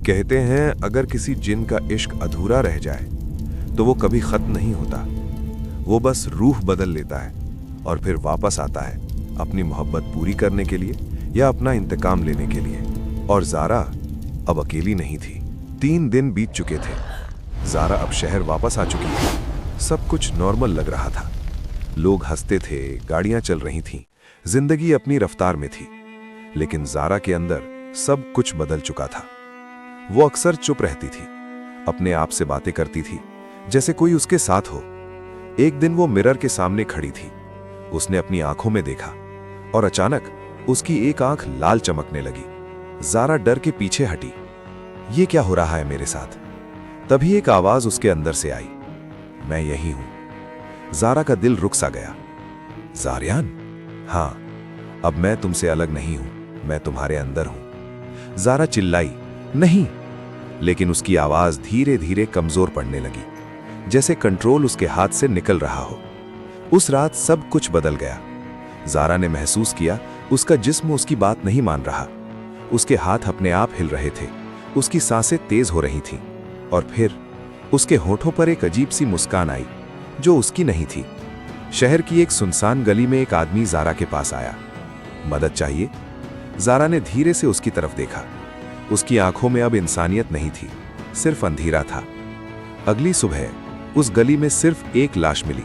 कहते हैं अगर किसी जिन का इश्क अधूरा रह जाए तो वो कभी खत्म नहीं होता। वो बस रूह बदल लेता है और फिर वापस आता है अपनी मोहब्बत पूरी करने के लिए या अपना इंतकाम लेने के लिए। और ज़ारा अब अकेली नहीं थी। 3 दिन बीत चुके थे। ज़ारा अब शहर वापस आ चुकी थी। सब कुछ नॉर्मल लग रहा था। लोग हंसते थे, गाड़ियां चल रही थीं, जिंदगी अपनी रफ्तार में थी। लेकिन ज़ारा के अंदर सब कुछ बदल चुका था। वो अक्सर चुप रहती थी, अपने आप से बातें करती थी जैसे कोई उसके साथ हो। एक दिन वो मिरर के सामने खड़ी थी। उसने अपनी आंखों में देखा और अचानक उसकी एक आंख लाल चमकने लगी। ज़ारा डर के पीछे हटी। ये क्या हो रहा है मेरे साथ? तभी एक आवाज उसके अंदर से आई, मैं यही हूं। ज़ारा का दिल रुक सा गया। ज़ारियान? हाँ, अब मैं तुमसे अलग नहीं हूं, मैं तुम्हारे अंदर हूं। ज़ारा चिल्लाई, नहीं। लेकिन उसकी आवाज धीरे धीरे कमजोर पड़ने लगी, जैसे कंट्रोल उसके हाथ से निकल रहा हो। उस रात सब कुछ बदल गया। ज़ारा ने महसूस किया उसका जिस्म उसकी बात नहीं मान रहा। उसके हाथ अपने आप हिल रहे थे, उसकी सांसें तेज हो रही थीं। और फिर उसके होठों पर एक अजीब सी मुस्कान आई जो उसकी नहीं थी। शहर की एक सुनसान गली में एक आदमी ज़ारा के पास आया। मदद चाहिए? ज़ारा ने धीरे से उसकी तरफ देखा। उसकी आंखों में अब इंसानियत नहीं थी, सिर्फ अंधेरा था। अगली सुबह उस गली में सिर्फ एक लाश मिली,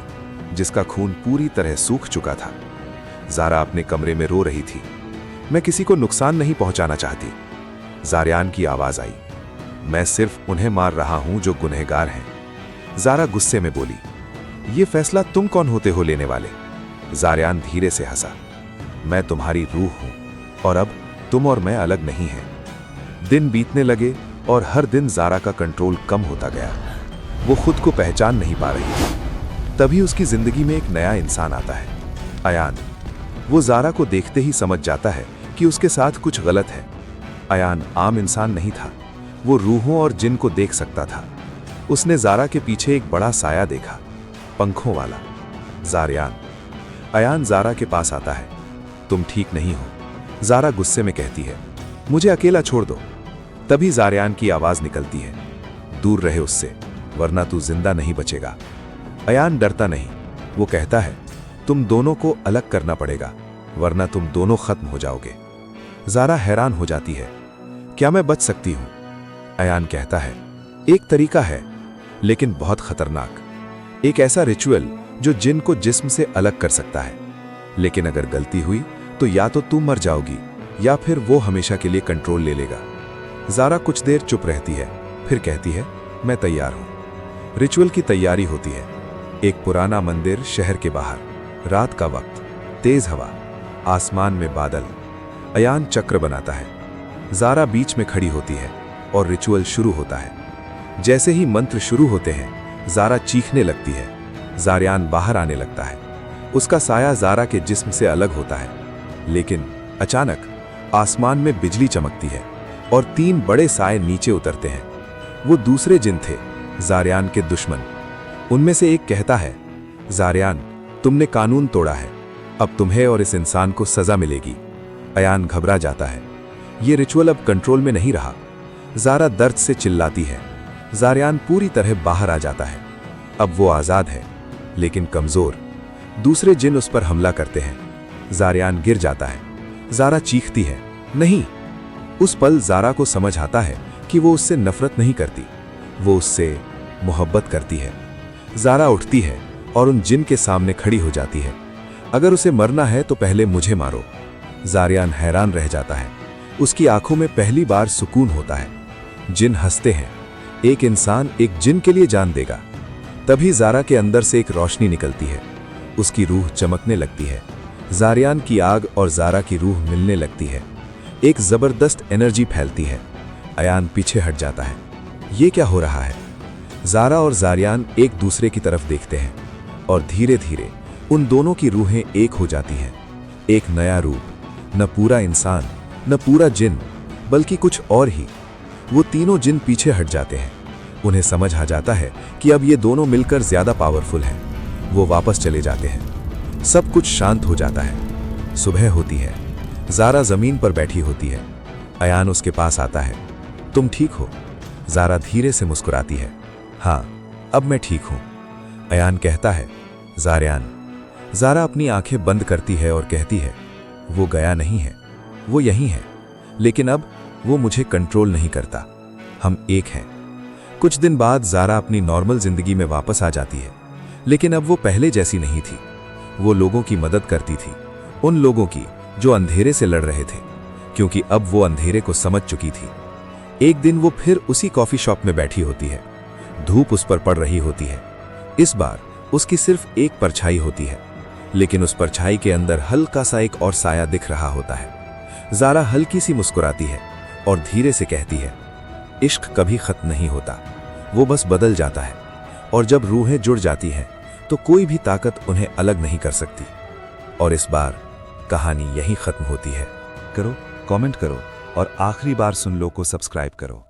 जिसका खून पूरी तरह सूख चुका था। ज़ारा अपने कमरे में रो रही थी। मैं किसी को नुकसान नहीं पहुंचाना चाहती। ज़ारियान की आवाज आई, मैं सिर्फ उन्हें मार रहा हूं जो गुनहगार हैं। ज़ारा गुस्से में बोली, ये फैसला तुम कौन होते हो लेने वाले? ज़ारियान धीरे से हंसा, मैं तुम्हारी रूह हूं और अब तुम और मैं अलग नहीं हैं। दिन बीतने लगे और हर दिन ज़ारा का कंट्रोल कम होता गया। वो खुद को पहचान नहीं पा रही थी। तभी उसकी जिंदगी में एक नया इंसान आता है, अयान। वो ज़ारा को देखते ही समझ जाता है कि उसके साथ कुछ गलत है। अयान आम इंसान नहीं था, वो रूहों और जिन को देख सकता था। उसने ज़ारा के पीछे एक बड़ा साया देखा, पंखों वाला। ज़ारियान। अयान ज़ारा के पास आता है, तुम ठीक नहीं हो। ज़ारा गुस्से में कहती है, मुझे अकेला छोड़ दो। तभी ज़ारियान की आवाज निकलती है, दूर रहे उससे, वरना तू जिंदा नहीं बचेगा। अयान डरता नहीं, वो कहता है, तुम दोनों को अलग करना पड़ेगा, वरना तुम दोनों खत्म हो जाओगे। ज़ारा हैरान हो जाती है, क्या मैं बच सकती हूं? अयान कहता है, एक तरीका है, लेकिन बहुत खतरनाक। एक ऐसा रिचुअल जो जिन को जिस्म से अलग कर सकता है। लेकिन अगर गलती हुई तो या तो तुम मर जाओगी या फिर वो हमेशा के लिए कंट्रोल ले लेगा। ज़ारा कुछ देर चुप रहती है, फिर कहती है, मैं तैयार हूं। रिचुअल की तैयारी होती है। एक पुराना मंदिर शहर के बाहर, रात का वक्त, तेज हवा, आसमान में बादल। अयान चक्र बनाता है। ज़ारा बीच में खड़ी होती है और रिचुअल शुरू होता है। जैसे ही मंत्र शुरू होते हैं, ज़ारा चीखने लगती है। ज़ारियान बाहर आने लगता है। उसका साया ज़ारा के जिस्म से अलग होता है। लेकिन अचानक आसमान में बिजली चमकती है और 3 बड़े साए नीचे उतरते हैं। वो दूसरे जिन थे, ज़ारियान के दुश्मन। उनमें से एक कहता है, ज़ारियान, तुमने कानून तोड़ा है, अब तुम्हें और इस इंसान को सजा मिलेगी। अयान घबरा जाता है। ये रिचुअल अब कंट्रोल में नहीं रहा। ज़ारा दर्द से चिल्लाती है। ज़ारियान पूरी तरह बाहर आ जाता है। अब वो आज़ाद है, लेकिन कमज़ोर। दूसरे जिन उस पर हमला करते हैं। ज़ारियान गिर जाता है। ज़ारा चीखती है, नहीं। उस पल ज़ारा को समझ आता है कि वो उससे नफरत नहीं करती, वो उससे मोहब्बत करती है। ज़ारा उठती है और उन जिन के सामने खड़ी हो जाती है। अगर उसे मरना है तो पहले मुझे मारो। ज़ारियान हैरान रह जाता है। उसकी आंखों में पहली बार सुकून होता है। जिन हंसते हैं, एक इंसान एक जिन के लिए जान देगा। तभी ज़ारा के अंदर से एक रोशनी निकलती है। उसकी रूह चमकने लगती है। ज़ारियान की आग और ज़ारा की रूह मिलने लगती है। एक ज़बरदस्त एनर्जी फैलती है। अयान पीछे हट जाता है। ये क्या हो रहा है? ज़ारा और ज़ारियान एक दूसरे की तरफ देखते हैं और धीरे धीरे उन दोनों की रूहें एक हो जाती हैं। एक नया रूप, न पूरा इंसान, न पूरा जिन, बल्कि कुछ और ही। वो तीनों जिन पीछे हट जाते हैं। उन्हें समझ आ जाता है कि अब ये दोनों मिलकर ज़्यादा पावरफुल हैं। वो वापस चले जाते हैं। सब कुछ शांत हो जाता है। सुबह होती है। ज़ारा ज़मीन पर बैठी होती है। अयान उसके पास आता है। तुम ठीक हो? ज़ारा धीरे से मुस्कुराती है। हाँ, अब मैं ठीक हूँ। अयान कहता है, ज़ारियान। ज़ारा अपनी आंखें बंद करती है और कहती है, वो गया नहीं है, वो यहीं है, लेकिन अब वो मुझे कंट्रोल नहीं करता। हम एक हैं। कुछ दिन बाद ज़ारा अपनी नॉर्मल जिंदगी में वापस आ जाती है, लेकिन अब वो पहले जैसी नहीं थी। वो लोगों की मदद करती थी, उन लोगों की जो अंधेरे से लड़ रहे थे, क्योंकि अब वो अंधेरे को समझ चुकी थी। एक दिन वो फिर उसी कॉफी शॉप में बैठी होती है। धूप उस पर पड़ रही होती है। इस बार उसकी सिर्फ एक परछाई होती है, लेकिन उस परछाई के अंदर हल्का सा एक और साया दिख रहा होता है। ज़ारा हल्की सी मुस्कुराती है और धीरे से कहती है, इश्क कभी खत्म नहीं होता, वो बस बदल जाता है, और जब रूहें जुड़ जाती हैं तो कोई भी ताकत उन्हें अलग नहीं कर सकती। और इस बार कहानी यहीं खत्म होती है। करो, कमेंट करो और आखिरी बार सुन लो को सब्सक्राइब करो।